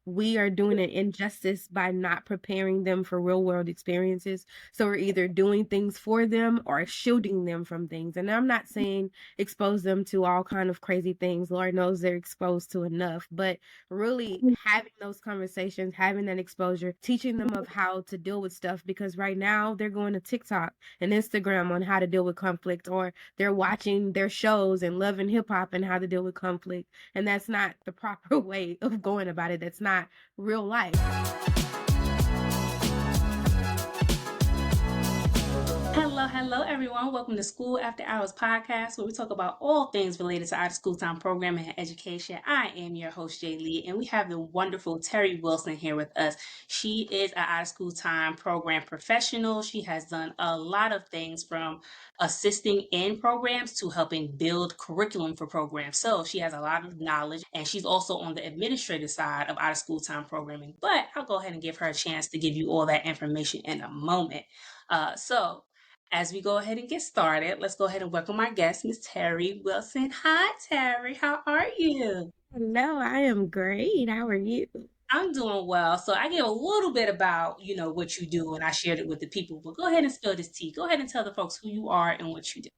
we are doing an injustice by not preparing them for real world experiences. So we're either doing things for them or shielding them from things. And I'm not saying expose them to all kind of crazy things. Lord knows they're exposed to enough, but really having those conversations, having that exposure, teaching them of how to deal with stuff, because right now they're going to TikTok and Instagram on how to deal with conflict, or they're watching their shows and loving hip hop and how to deal with conflict. And that's not the proper way of going about it. That's not real life. Hello, everyone. Welcome to School After Hours podcast, where we talk about all things related to out of school time programming and education. I am your host, Jay Lee, and we have the wonderful Teri Wilson here with us. She is an out of school time program professional. She has done a lot of things from assisting in programs to helping build curriculum for programs. So she has a lot of knowledge, and she's also on the administrative side of out of school time programming. But I'll go ahead and give her a chance to give you all that information in a moment. As we go ahead and get started, let's go ahead and welcome our guest, Miss Teri Wilson. Hi, Teri. How are you? Hello, I am great. How are you? I'm doing well. So I gave a little bit about, what you do, and I shared it with the people. But go ahead and spill this tea. Go ahead and tell the folks who you are and what you do.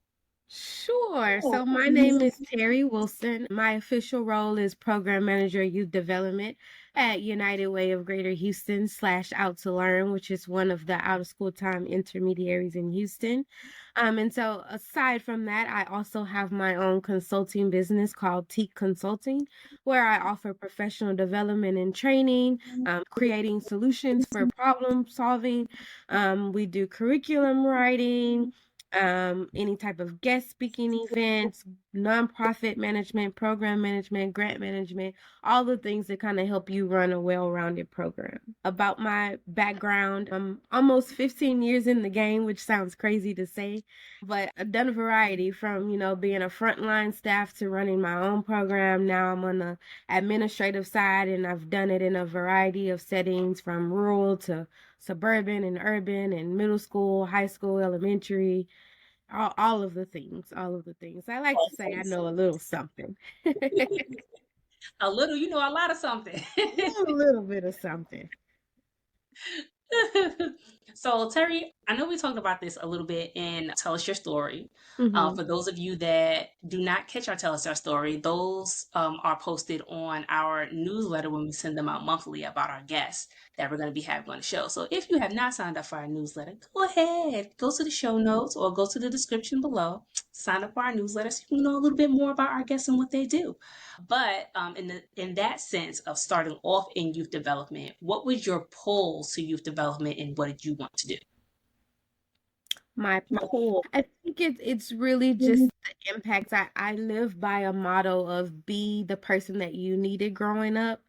Sure. So my name is Teri Wilson. My official role is Program Manager Youth Development at United Way of Greater Houston / Out to Learn, which is one of the out of school time intermediaries in Houston. And so aside from that, I also have my own consulting business called Teak Consulting, where I offer professional development and training, creating solutions for problem solving. We do curriculum writing, any type of guest speaking events, nonprofit management, program management, grant management, all the things that kind of help you run a well-rounded program. About my background, I'm almost 15 years in the game, which sounds crazy to say, but I've done a variety from, being a frontline staff to running my own program. Now I'm on the administrative side, and I've done it in a variety of settings from rural to suburban and urban and middle school, high school, elementary, all of the things, all of the things. I like to say I know a little something. A little, a lot of something. A little bit of something. So, Teri, I know we talked about this a little bit in Tell Us Your Story. For those of you that do not catch our Tell Us Your Story, those are posted on our newsletter when we send them out monthly about our guests that we're going to be having on the show. So if you have not signed up for our newsletter, go ahead, go to the show notes or go to the description below, sign up for our newsletter so you can know a little bit more about our guests and what they do. But in that sense of starting off in youth development, what was your pull to youth development and what did you want to do? My pull, I think it's really just the impact. I live by a motto of be the person that you needed growing up.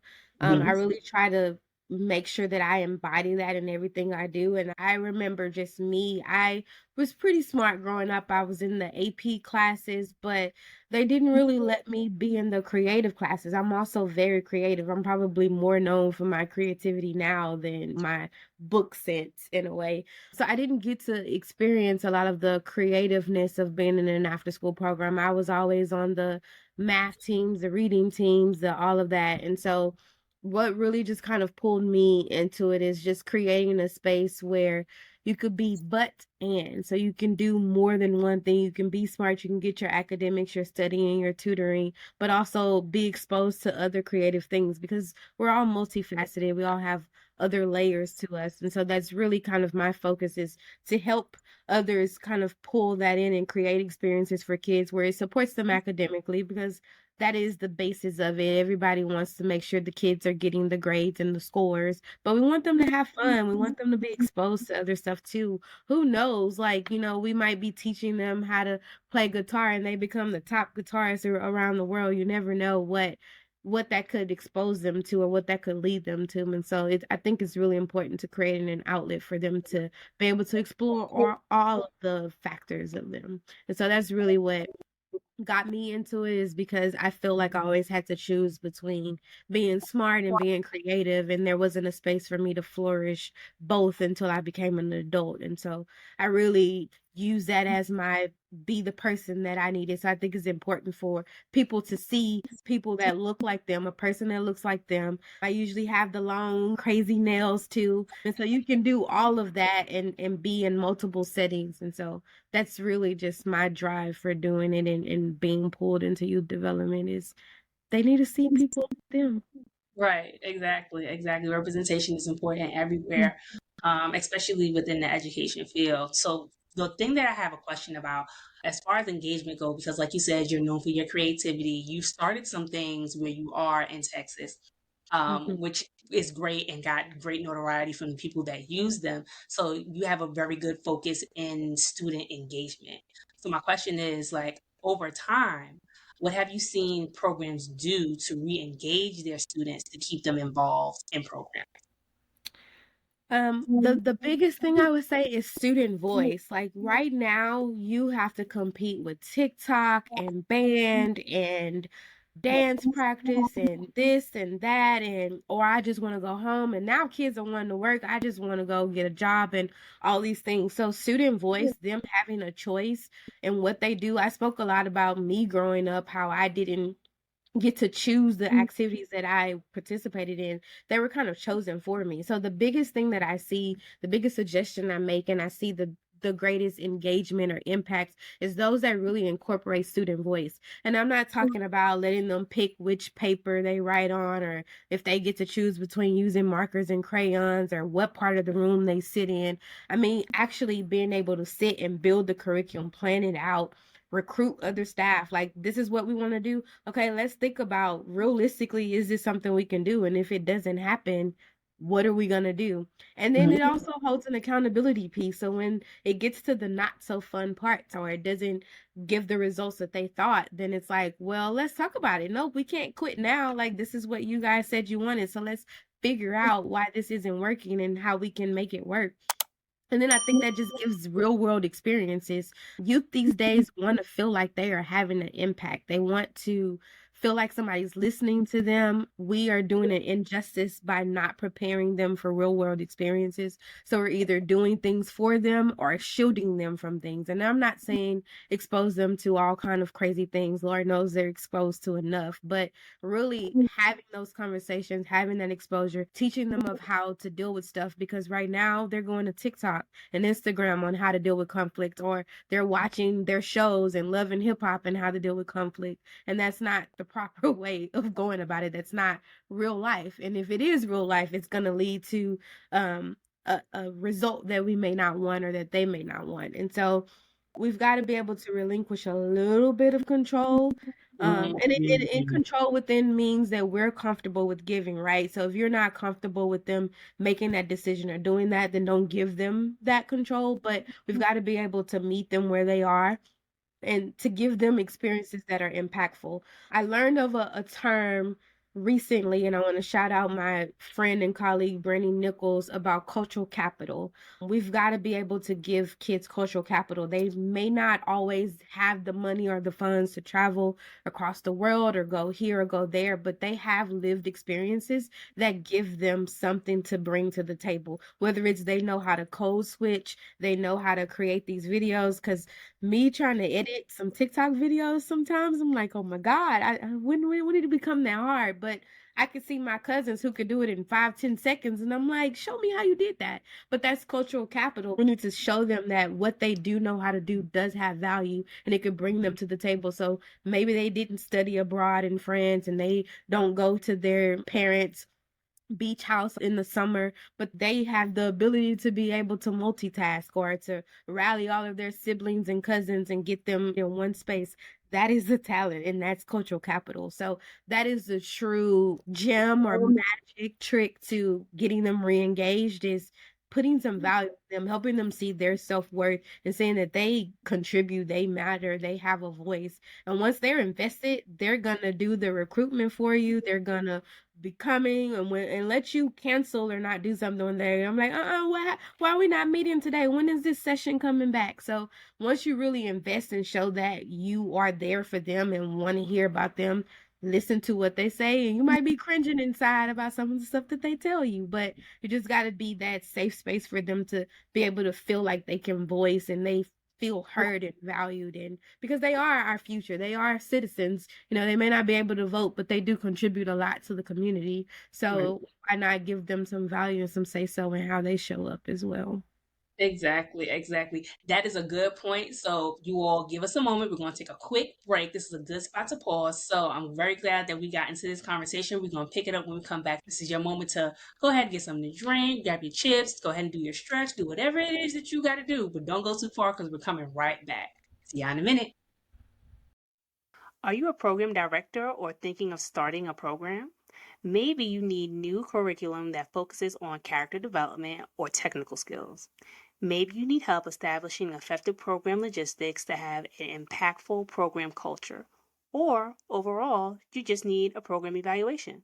I really try to make sure that I embody that in everything I do. And I remember just me, I was pretty smart growing up. I was in the AP classes, but they didn't really let me be in the creative classes. I'm also very creative. I'm probably more known for my creativity now than my book sense in a way. So I didn't get to experience a lot of the creativeness of being in an after school program. I was always on the math teams, the reading teams, all of that. And so what really just kind of pulled me into it is just creating a space where you could be so you can do more than one thing. You can be smart, you can get your academics, your studying, your tutoring, but also be exposed to other creative things, because we're all multifaceted. We all have other layers to us. And so that's really kind of my focus, is to help others kind of pull that in and create experiences for kids where it supports them academically, because that is the basis of it. Everybody wants to make sure the kids are getting the grades and the scores, but we want them to have fun. We want them to be exposed to other stuff too. Who knows? Like, we might be teaching them how to play guitar and they become the top guitarists around the world. You never know what that could expose them to or what that could lead them to. And so I think it's really important to create an outlet for them to be able to explore all of the factors of them. And so that's really what got me into it, is because I feel like I always had to choose between being smart and being creative, and there wasn't a space for me to flourish both until I became an adult. And so I really use that as my be the person that I needed. So I think it's important for people to see people that look like them, a person that looks like them. I usually have the long, crazy nails too. And so you can do all of that and be in multiple settings. And so that's really just my drive for doing it and being pulled into youth development is they need to see people like them. Right, exactly, exactly. Representation is important everywhere, especially within the education field. So the thing that I have a question about, as far as engagement go, because like you said, you're known for your creativity. You started some things where you are in Texas, Mhm. which is great and got great notoriety from the people that use them. So you have a very good focus in student engagement. So my question is, like, over time, what have you seen programs do to re-engage their students to keep them involved in programs? The biggest thing I would say is student voice. Like right now, you have to compete with TikTok and band and dance practice and this and that and or I just want to go home and now kids are wanting to work. I just want to go get a job and all these things. So student voice, them having a choice in what they do. I spoke a lot about me growing up, how I didn't get to choose the activities that I participated in. They were kind of chosen for me. So the biggest thing that I see, the biggest suggestion I make, and I see the greatest engagement or impact is those that really incorporate student voice. And I'm not talking about letting them pick which paper they write on or if they get to choose between using markers and crayons or what part of the room they sit in. I mean, actually being able to sit and build the curriculum, plan it out, recruit other staff. Like, this is what we want to do. Okay, let's think about realistically, is this something we can do? And if it doesn't happen, what are we going to do? And then it also holds an accountability piece. So when it gets to the not so fun parts or it doesn't give the results that they thought, then it's like, well, let's talk about it. Nope, we can't quit now. Like, this is what you guys said you wanted. So let's figure out why this isn't working and how we can make it work. And then I think that just gives real world experiences. Youth these days want to feel like they are having an impact. They want to feel like somebody's listening to them. We are doing an injustice by not preparing them for real world experiences. So we're either doing things for them or shielding them from things. And I'm not saying expose them to all kind of crazy things. Lord knows they're exposed to enough, but really having those conversations, having that exposure, teaching them of how to deal with stuff because right now they're going to TikTok and Instagram on how to deal with conflict, or they're watching their shows and loving hip hop and how to deal with conflict. And that's not the proper way of going about it. That's not real life. And if it is real life, it's going to lead to a result that we may not want or that they may not want. And so we've got to be able to relinquish a little bit of control. And control within means that we're comfortable with giving, right? So if you're not comfortable with them making that decision or doing that, then don't give them that control. But we've got to be able to meet them where they are and to give them experiences that are impactful. I learned of a term recently, and I want to shout out my friend and colleague, Brandy Nichols, about cultural capital. We've got to be able to give kids cultural capital. They may not always have the money or the funds to travel across the world or go here or go there, but they have lived experiences that give them something to bring to the table. Whether it's they know how to code switch, they know how to create these videos, because me trying to edit some TikTok videos sometimes I'm like, oh my God, when did it become that hard? But I could see my cousins who could do it in 5, 10 seconds, and I'm like, show me how you did that. But that's cultural capital. We need to show them that what they do know how to do does have value and it could bring them to the table. So maybe they didn't study abroad in France and they don't go to their parents' beach house in the summer, but they have the ability to be able to multitask or to rally all of their siblings and cousins and get them in one space. That is the talent and that's cultural capital. So that is the true gem or magic trick to getting them re-engaged is putting some value in them, helping them see their self-worth and saying that they contribute, they matter, they have a voice. And once they're invested, they're gonna do the recruitment for you. They're gonna be coming and let you cancel or not do something one day. I'm like, why are we not meeting today? When is this session coming back? So once you really invest and show that you are there for them and want to hear about them, listen to what they say, and you might be cringing inside about some of the stuff that they tell you, but you just got to be that safe space for them to be able to feel like they can voice and they feel heard and valued, and because they are our future, they are citizens. They may not be able to vote, but they do contribute a lot to the community. Right. So why not give them some value and some say so in how they show up as well? Exactly, exactly. That is a good point. So, you all give us a moment. We're going to take a quick break. This is a good spot to pause. So, I'm very glad that we got into this conversation. We're going to pick it up when we come back. This is your moment to go ahead and get something to drink, grab your chips, go ahead and do your stretch, do whatever it is that you got to do. But don't go too far because we're coming right back. See you in a minute. Are you a program director or thinking of starting a program? Maybe you need new curriculum that focuses on character development or technical skills. Maybe you need help establishing effective program logistics to have an impactful program culture. Or overall, you just need a program evaluation.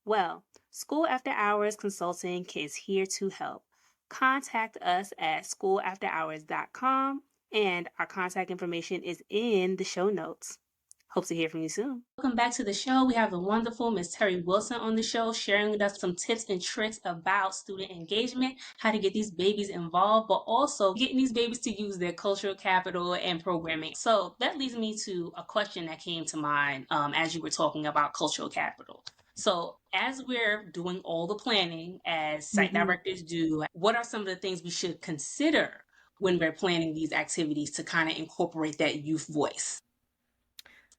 Well, School After Hours Consulting is here to help. Contact us at schoolafterhours.com, and our contact information is in the show notes. Hope to hear from you soon. Welcome back to the show. We have the wonderful Miss Teri Wilson on the show, sharing with us some tips and tricks about student engagement, how to get these babies involved, but also getting these babies to use their cultural capital and programming. So that leads me to a question that came to mind as you were talking about cultural capital. So, as we're doing all the planning, as site directors do, what are some of the things we should consider when we're planning these activities to kind of incorporate that youth voice?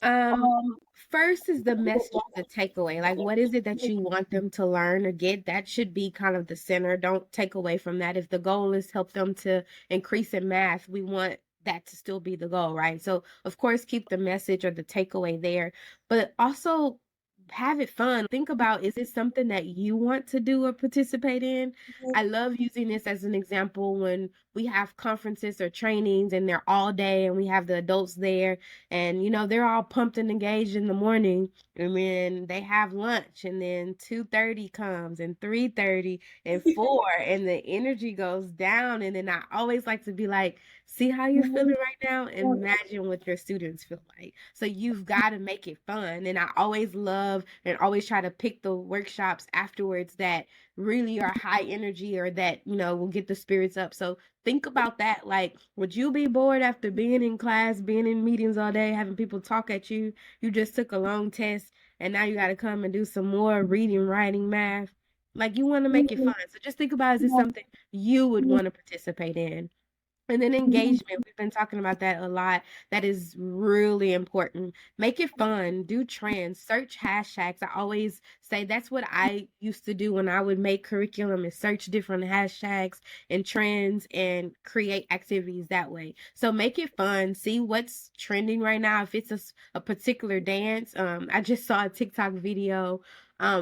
Um, First is the message, the takeaway. Like, what is it that you want them to learn or get? That should be kind of the center. Don't take away from that. If the goal is help them to increase in math, we want that to still be the goal, right? So, of course, keep the message or the takeaway there, but also have it fun. Think about, is it something that you want to do or participate in? I love using this as an example when we have conferences or trainings and they're all day and we have the adults there, and they're all pumped and engaged in the morning, and then they have lunch, and then 2:30 comes, and 3:30, and 4, and the energy goes down. And then I always like to be like, see how you're feeling right now? Imagine what your students feel like. So you've got to make it fun. And I always love and always try to pick the workshops afterwards that really are high energy, or that will get the spirits up. So think about that. Like, would you be bored after being in class, being in meetings all day, having people talk at you? You just took a long test, and now you got to come and do some more reading, writing, math. Like, you want to make it fun. So just think about, is it something you would want to participate in? And then engagement, we've been talking about that a lot. That is really important. Make it fun. Do trends. Search hashtags. I always say that's what I used to do when I would make curriculum, is search different hashtags and trends and create activities that way. So make it fun. See what's trending right now. If it's a particular dance, I just saw a TikTok video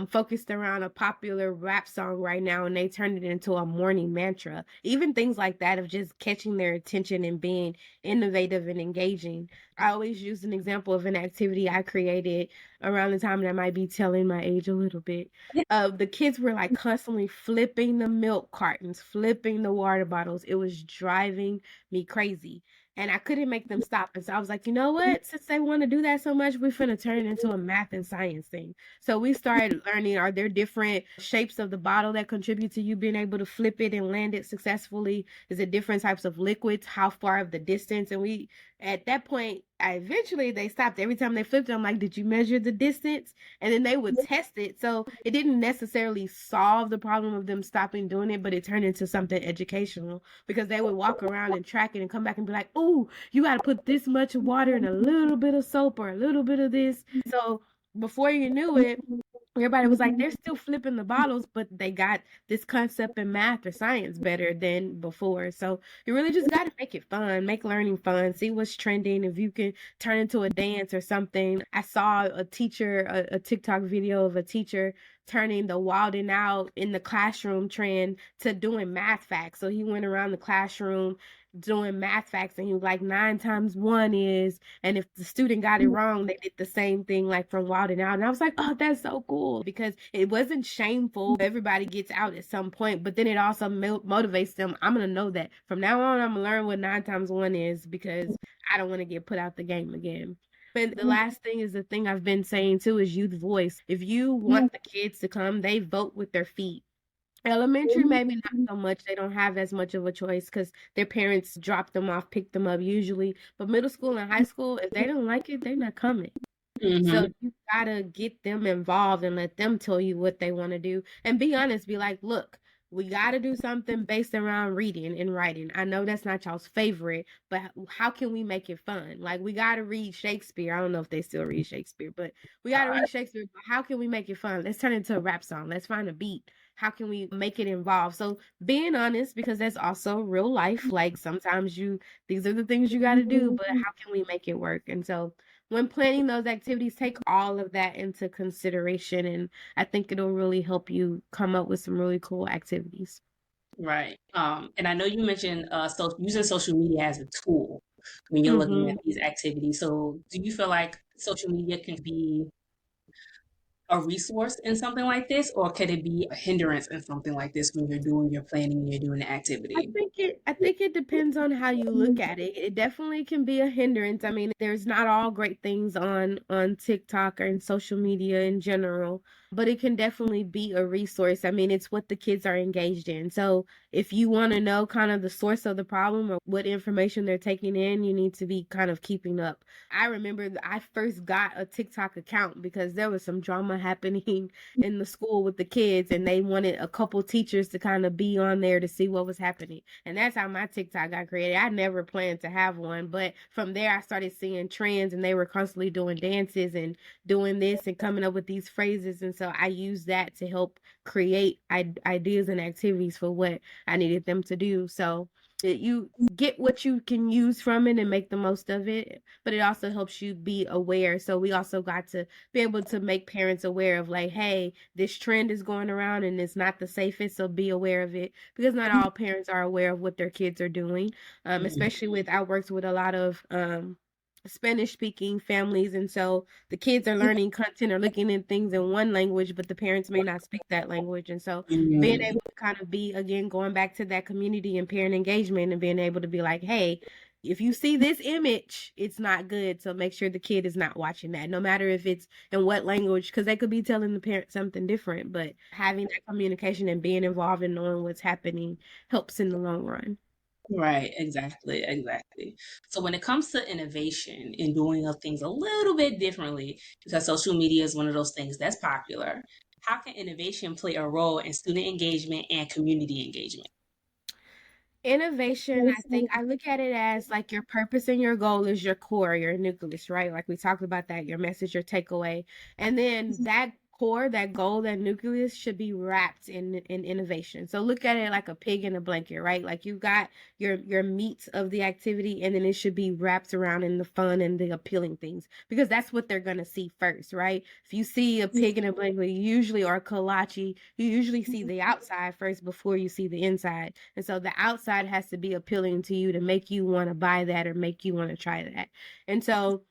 focused around a popular rap song right now, and they turned it into a morning mantra. Even things like that, of just catching their attention and being innovative and engaging. I always use an example of an activity I created around the time that I might be telling my age a little bit. The kids were like constantly flipping the milk cartons, flipping the water bottles. It was driving me crazy. And I couldn't make them stop. And so I was like, you know what? Since they want to do that so much, we're finna turn it into a math and science thing. So we started learning, are there different shapes of the bottle that contribute to you being able to flip it and land it successfully? Is it different types of liquids? How far of the distance? And we, at that point, eventually they stopped. Every time they flipped it, I'm like, did you measure the distance? And then they would test it. So it didn't necessarily solve the problem of them stopping doing it, but it turned into something educational, because they would walk around and track it and come back and be like, oh, you got to put this much water and a little bit of soap or a little bit of this. So before you knew it, everybody was like, they're still flipping the bottles, but they got this concept in math or science better than before. So you really just got to make it fun, make learning fun, see what's trending. If you can turn into a dance or something. I saw a teacher, a TikTok video of a teacher turning the wilding out in the classroom trend to doing math facts. So he went around the classroom doing math facts, and he was like, 9 times 1 is, and if the student got it wrong, they did the same thing, like from wilding out. And I was like, oh, that's so cool, because it wasn't shameful. Everybody gets out at some point, but then it also motivates them. I'm gonna know that from now on, I'm gonna learn what 9 times 1 is, because I don't want to get put out the game again. But the last thing is the thing I've been saying too, is youth voice. If you want the kids to come, they vote with their feet. Elementary, maybe not so much. They don't have as much of a choice because their parents drop them off, pick them up usually. But middle school and high school, if they don't like it, they're not coming. So Mm-hmm. you gotta get them involved and let them tell you what they want to do. And be honest, be like, look, we gotta do something based around reading and writing. I know that's not y'all's favorite, but how can we make it fun? Like we gotta read Shakespeare. I don't know if they still read Shakespeare, but we gotta read Shakespeare. But how can we make it fun? Let's turn it into a rap song. Let's find a beat. How can we make it involved? So being honest, because that's also real life. Like sometimes these are the things you gotta do, but how can we make it work? And so when planning those activities, take all of that into consideration. And I think it'll really help you come up with some really cool activities. Right. And I know you mentioned using social media as a tool when you're looking at Hmm. these activities. So, do you feel like social media can be a resource in something like this, or could it be a hindrance in something like this when you're doing your planning and you're doing the activity? I think it depends on how you look at it. It definitely can be a hindrance. I mean, there's not all great things on TikTok or in social media in general, but it can definitely be a resource. I mean, it's what the kids are engaged in. So, if you want to know kind of the source of the problem or what information they're taking in, you need to be kind of keeping up. I remember I first got a TikTok account because there was some drama happening in the school with the kids, and they wanted a couple teachers to kind of be on there to see what was happening. And that's how my TikTok got created. I never planned to have one, but from there I started seeing trends, and they were constantly doing dances and doing this and coming up with these phrases. And so I used that to help create ideas and activities for what I needed them to do. So you get what you can use from it and make the most of it, but it also helps you be aware. So we also got to be able to make parents aware of like, hey, this trend is going around and it's not the safest, so be aware of it, because not all parents are aware of what their kids are doing. Especially with I worked with a lot of Spanish speaking families, and so the kids are learning content or looking at things in one language, but the parents may not speak that language. And so being Mhm. able to kind of be, again, going back to that community and parent engagement and being able to be like, hey, if you see this image, it's not good. So make sure the kid is not watching that, no matter if it's in what language, because they could be telling the parent something different. But having that communication and being involved and knowing what's happening helps in the long run. Right, exactly, exactly. So when it comes to innovation and doing things a little bit differently, because social media is one of those things that's popular, how can innovation play a role in student engagement and community engagement? Innovation, I think I look at it as like your purpose and your goal is your core, your nucleus, right? Like we talked about that, your message, your takeaway. And then that core, that goal, that nucleus should be wrapped in innovation. So look at it like a pig in a blanket, right? Like you got your meat of the activity, and then it should be wrapped around in the fun and the appealing things, because that's what they're gonna see first, right? If you see a pig in a blanket, you usually, or kolache, you usually see the outside first before you see the inside. And so the outside has to be appealing to you to make you want to buy that or make you want to try that. And so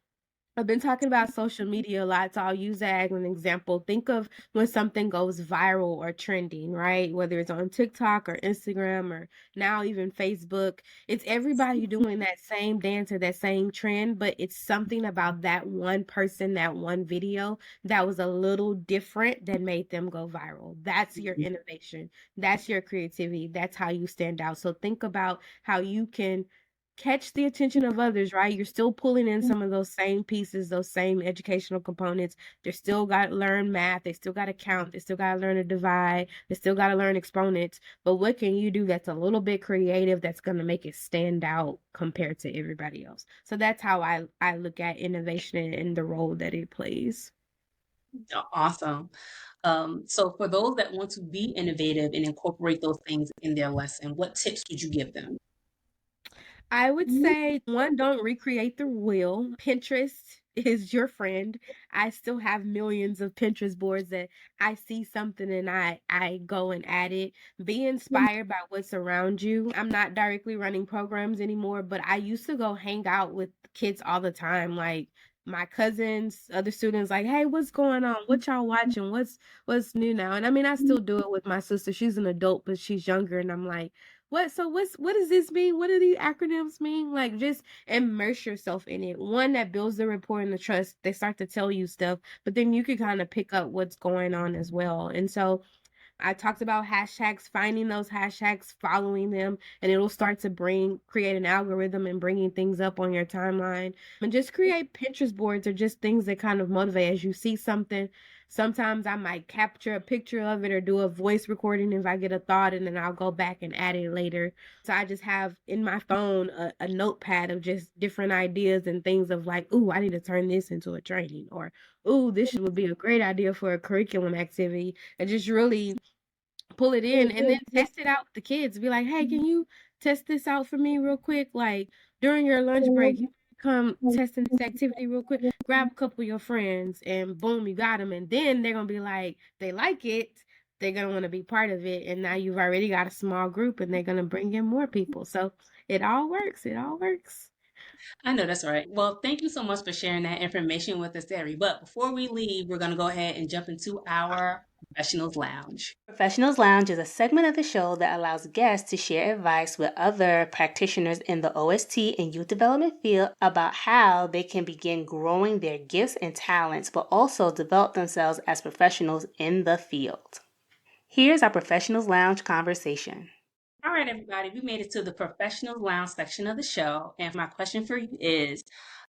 I've been talking about social media a lot, so I'll use that as an example. Think of when something goes viral or trending, right? Whether it's on TikTok or Instagram or now even Facebook. It's everybody doing that same dance or that same trend, but it's something about that one person, that one video that was a little different that made them go viral. That's your innovation. That's your creativity. That's how you stand out. So think about how you can catch the attention of others, right? You're still pulling in some of those same pieces, those same educational components. They still got to learn math. They still got to count. They still got to learn to divide. They still got to learn exponents. But what can you do that's a little bit creative that's going to make it stand out compared to everybody else? So that's how I look at innovation and the role that it plays. Awesome. So for those that want to be innovative and incorporate those things in their lesson, what tips would you give them? I would say one, don't recreate the wheel. Pinterest is your friend. I still have millions of Pinterest boards that I see something and I go and add it. Be inspired by what's around you. I'm not directly running programs anymore, but I used to go hang out with kids all the time, like my cousins, other students, like, hey, what's going on? What y'all watching? What's new now? And I mean, I still do it with my sister. She's an adult, but she's younger, and I'm like, what does this mean? What do these acronyms mean? Like just immerse yourself in it. One, that builds the rapport and the trust. They start to tell you stuff, but then you can kind of pick up what's going on as well. And so I talked about hashtags, finding those hashtags, following them, and it'll start to create an algorithm and bringing things up on your timeline. And just create Pinterest boards or just things that kind of motivate as you see something. Sometimes I might capture a picture of it or do a voice recording if I get a thought, and then I'll go back and add it later. So I just have in my phone a notepad of just different ideas and things of like, ooh, I need to turn this into a training, or ooh, this would be a great idea for a curriculum activity, and just really pull it in and then test it out with the kids. Be like, hey, can you test this out for me real quick? Like during your lunch break, you come testing this activity real quick. Grab a couple of your friends and boom, you got them. And then they're gonna be like, they like it. They're gonna want to be part of it. And now you've already got a small group, and they're gonna bring in more people. So it all works. It all works. I know that's right. Well, thank you so much for sharing that information with us, Terry. But before we leave, we're going to go ahead and jump into our Professionals Lounge. Professionals Lounge is a segment of the show that allows guests to share advice with other practitioners in the OST and youth development field about how they can begin growing their gifts and talents, but also develop themselves as professionals in the field. Here's our Professionals Lounge conversation. All right, everybody, we made it to the Professionals Lounge section of the show. And my question for you is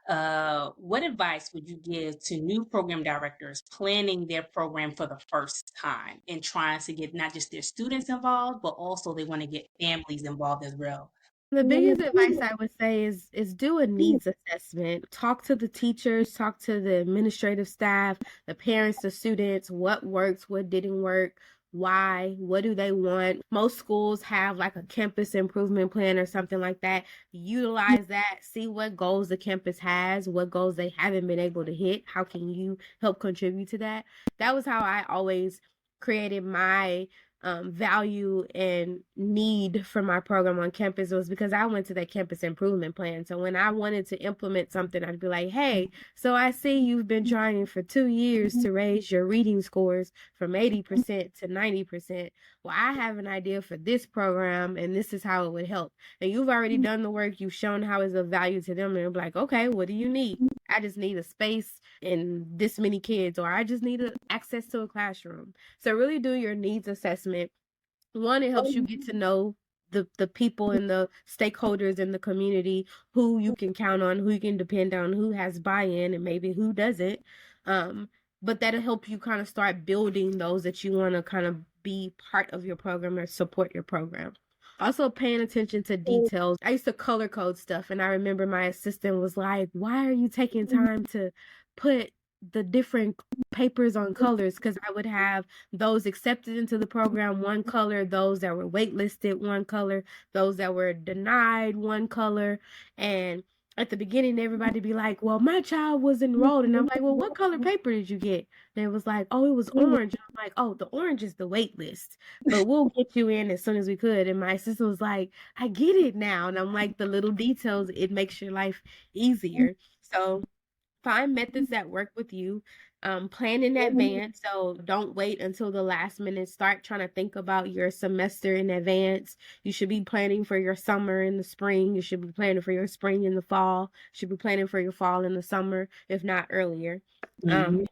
what advice would you give to new program directors planning their program for the first time and trying to get not just their students involved, but also they want to get families involved as well? The biggest advice I would say is do a needs assessment. Talk to the teachers, talk to the administrative staff, the parents, the students, what works, what didn't work, why, what do they want. Most schools have like a campus improvement plan or something like that. Utilize that, see what goals the campus has, what goals they haven't been able to hit. How can you help contribute to that? That was how I always created my value and need for my program on campus was because I went to that campus improvement plan. So when I wanted to implement something, I'd be like, hey, so I see you've been trying for 2 years to raise your reading scores from 80% to 90%. Well, I have an idea for this program, and this is how it would help. And you've already done the work, you've shown how it's of value to them, and they're like, okay, what do you need? I just need a space and this many kids, or I just need access to a classroom. So really do your needs assessment. One, it helps you get to know the people and the stakeholders in the community, who you can count on, who you can depend on, who has buy-in and maybe who doesn't. Um, but that'll help you kind of start building those that you want to kind of be part of your program or support your program. Also paying attention to details. I used to color code stuff, and I remember my assistant was like, why are you taking time to put the different papers on colors? Because I would have those accepted into the program one color, those that were waitlisted one color, those that were denied one color. And at the beginning, everybody be like, well, my child was enrolled. And I'm like, well, what color paper did you get? And it was like, oh, it was orange. And I'm like, oh, the orange is the wait list, but we'll get you in as soon as we could. And my assistant was like, I get it now. And I'm like, the little details, it makes your life easier. So find methods that work with you. Plan in advance. So don't wait until the last minute. Start trying to think about your semester in advance. You should be planning for your summer in the spring. You should be planning for your spring in the fall. You should be planning for your fall in the summer, if not earlier. Mhm.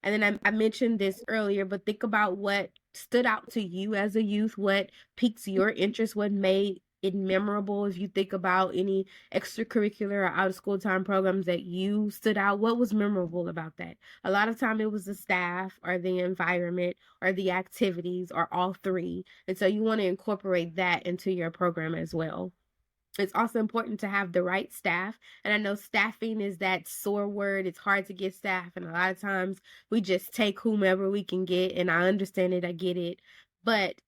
And then I mentioned this earlier, but think about what stood out to you as a youth, what piques your interest, what made it memorable. If you think about any extracurricular or out of school time programs that you stood out, what was memorable about that? A lot of time it was the staff or the environment or the activities or all three. And so you want to incorporate that into your program as well. It's also important to have the right staff. And I know staffing is that sore word. It's hard to get staff. And a lot of times we just take whomever we can get. And I understand it. I get it. But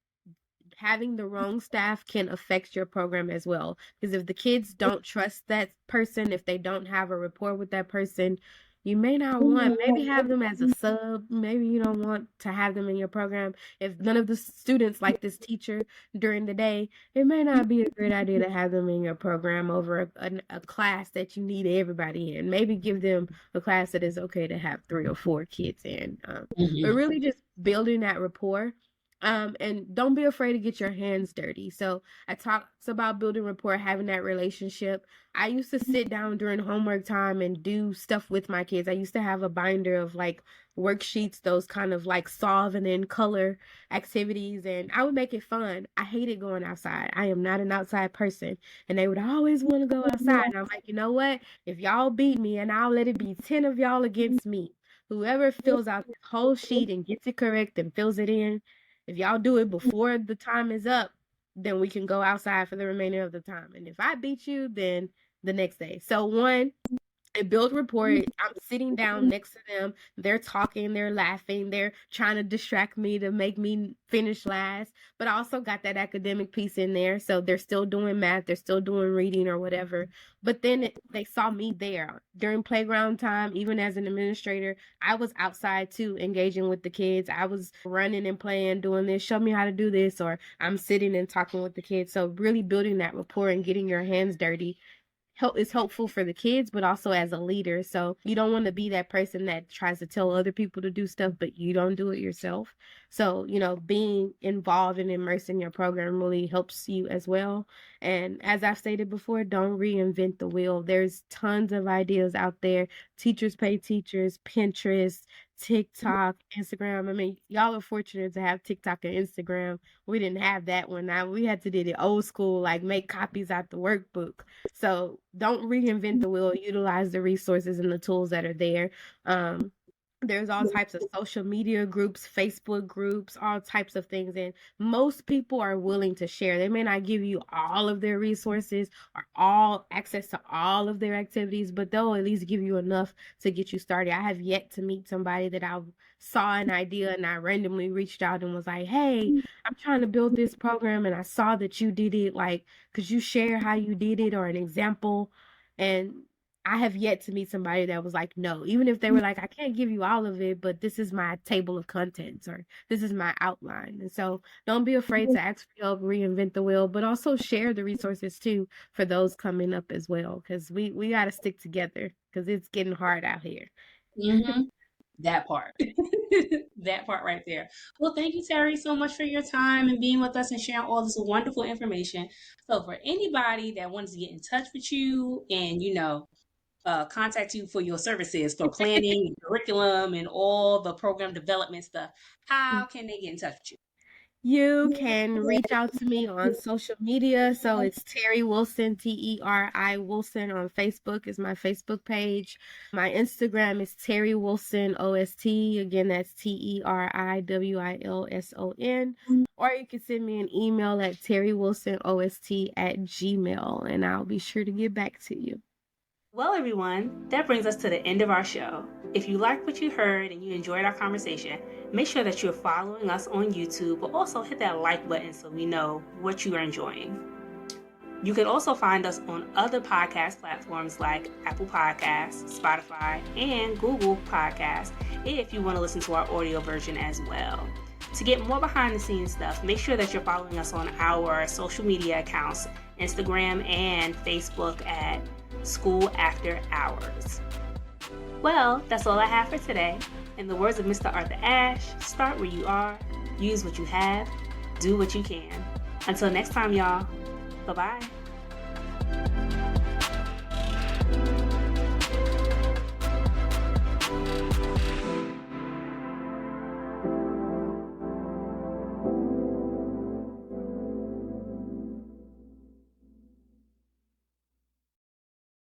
having the wrong staff can affect your program as well. Because if the kids don't trust that person, if they don't have a rapport with that person, you may not want, maybe have them as a sub. Maybe you don't want to have them in your program. If none of the students like this teacher during the day, it may not be a great idea to have them in your program over a class that you need everybody in. Maybe give them a class that is okay to have 3 or 4 kids in. But Mhm. really just building that rapport. And don't be afraid to get your hands dirty. So I talked about building rapport, having that relationship. I used to sit down during homework time and do stuff with my kids. I used to have a binder of like worksheets, those kind of like solve and then color activities, and I would make it fun. I hated going outside. I am not an outside person. And they would always want to go outside. And I'm like, you know what? If y'all beat me, and I'll let it be 10 of y'all against me. Whoever fills out the whole sheet and gets it correct and fills it in, if y'all do it before the time is up, then we can go outside for the remainder of the time. And if I beat you, then the next day. So one, it built rapport. I'm sitting down next to them. They're talking, they're laughing, they're trying to distract me to make me finish last. But I also got that academic piece in there. So they're still doing math, they're still doing reading or whatever. But then they saw me there during playground time, even as an administrator. I was outside too, engaging with the kids. I was running and playing, doing this, show me how to do this, or I'm sitting and talking with the kids. So really building that rapport and getting your hands dirty is helpful for the kids, but also as a leader. So you don't want to be that person that tries to tell other people to do stuff, but you don't do it yourself. So, being involved and immersed in your program really helps you as well. And as I've stated before, don't reinvent the wheel. There's tons of ideas out there. Teachers pay teachers, Pinterest, TikTok, Instagram. I mean, y'all are fortunate to have TikTok and Instagram. We didn't have that one. Now we had to do it old school, like make copies out the workbook. So don't reinvent the wheel. Utilize the resources and the tools that are there. There's all types of social media groups, Facebook groups, all types of things. And most people are willing to share. They may not give you all of their resources or all access to all of their activities, but they'll at least give you enough to get you started. I have yet to meet somebody that I saw an idea and I randomly reached out and was like, hey, I'm trying to build this program and I saw that you did it. Like, could you share how you did it or an example? And I have yet to meet somebody that was like, no, even if they were like, I can't give you all of it, but this is my table of contents or this is my outline. And so don't be afraid to ask for help, reinvent the wheel, but also share the resources too for those coming up as well. Cause we got to stick together because it's getting hard out here. Mm-hmm. That part. That part right there. Well, thank you, Terry, so much for your time and being with us and sharing all this wonderful information. So, for anybody that wants to get in touch with you and, contact you for your services for planning and curriculum and all the program development stuff, how can they get in touch with you? You can reach out to me on social media. So it's Teri Wilson, Teri Wilson on Facebook is my Facebook page. My Instagram is Teri Wilson OST. Again, that's TeriWilson. Or you can send me an email at teriwilsonost@gmail, and I'll be sure to get back to you. Well, everyone, that brings us to the end of our show. If you liked what you heard and you enjoyed our conversation, make sure that you're following us on YouTube, but also hit that like button so we know what you are enjoying. You can also find us on other podcast platforms like Apple Podcasts, Spotify, and Google Podcasts if you want to listen to our audio version as well. To get more behind the scenes stuff, make sure that you're following us on our social media accounts, Instagram and Facebook at School After Hours. Well, that's all I have for today. In the words of Mr. Arthur Ashe, start where you are, use what you have, do what you can. Until next time, y'all. Bye-bye.